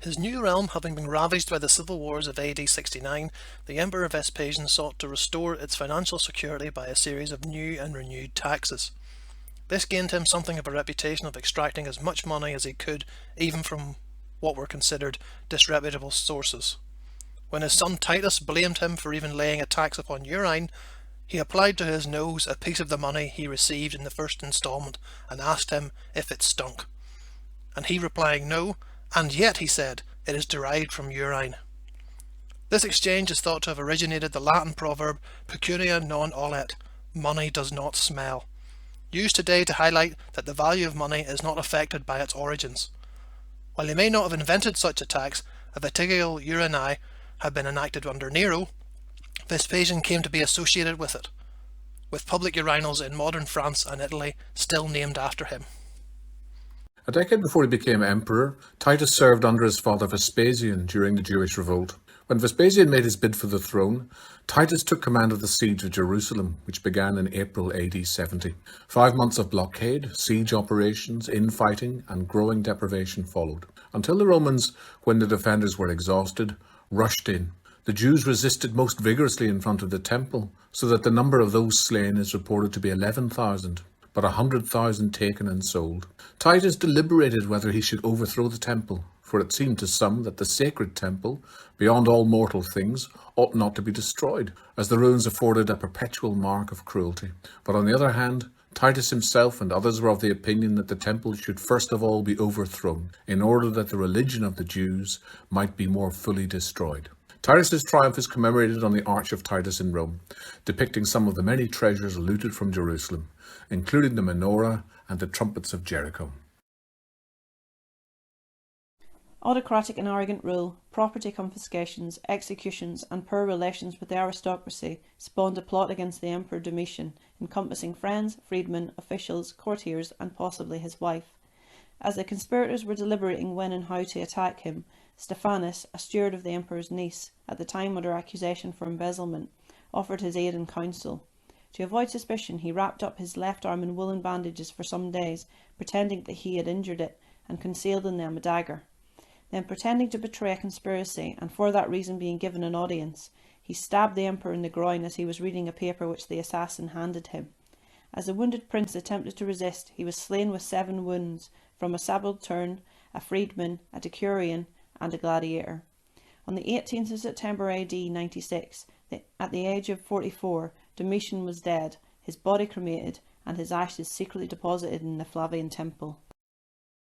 His new realm having been ravaged by the civil wars of AD 69, the Emperor Vespasian sought to restore its financial security by a series of new and renewed taxes. This gained him something of a reputation of extracting as much money as he could, even from what were considered disreputable sources. When his son Titus blamed him for even laying a tax upon urine, he applied to his nose a piece of the money he received in the first instalment and asked him if it stunk. And he replying no, and yet, he said, it is derived from urine. This exchange is thought to have originated the Latin proverb pecunia non olet, money does not smell, used today to highlight that the value of money is not affected by its origins. While he may not have invented such a tax, a vitigial urinae had been enacted under Nero, Vespasian came to be associated with it, with public urinals in modern France and Italy still named after him. A decade before he became emperor, Titus served under his father Vespasian during the Jewish revolt. When Vespasian made his bid for the throne, Titus took command of the siege of Jerusalem, which began in April AD 70. 5 months of blockade, siege operations, infighting, and growing deprivation followed, until the Romans, when the defenders were exhausted, rushed in. The Jews resisted most vigorously in front of the temple, so that the number of those slain is reported to be 11,000, but 100,000 taken and sold. Titus deliberated whether he should overthrow the temple, for it seemed to some that the sacred temple, beyond all mortal things, ought not to be destroyed, as the ruins afforded a perpetual mark of cruelty. But on the other hand, Titus himself and others were of the opinion that the temple should first of all be overthrown, in order that the religion of the Jews might be more fully destroyed. Titus's triumph is commemorated on the Arch of Titus in Rome, depicting some of the many treasures looted from Jerusalem, including the menorah and the trumpets of Jericho. Autocratic and arrogant rule, property confiscations, executions, and poor relations with the aristocracy spawned a plot against the Emperor Domitian, encompassing friends, freedmen, officials, courtiers, and possibly his wife. As the conspirators were deliberating when and how to attack him, Stephanus, a steward of the emperor's niece, at the time under accusation for embezzlement, offered his aid and counsel. To avoid suspicion, he wrapped up his left arm in woolen bandages for some days, pretending that he had injured it, and concealed in them a dagger. Then, pretending to betray a conspiracy, and for that reason being given an audience, he stabbed the emperor in the groin as he was reading a paper which the assassin handed him. As the wounded prince attempted to resist, he was slain with 7 wounds from a subaltern, a freedman, a decurion, and a gladiator. On the 18th of September AD 96, at the age of 44, Domitian was dead, his body cremated, and his ashes secretly deposited in the Flavian temple.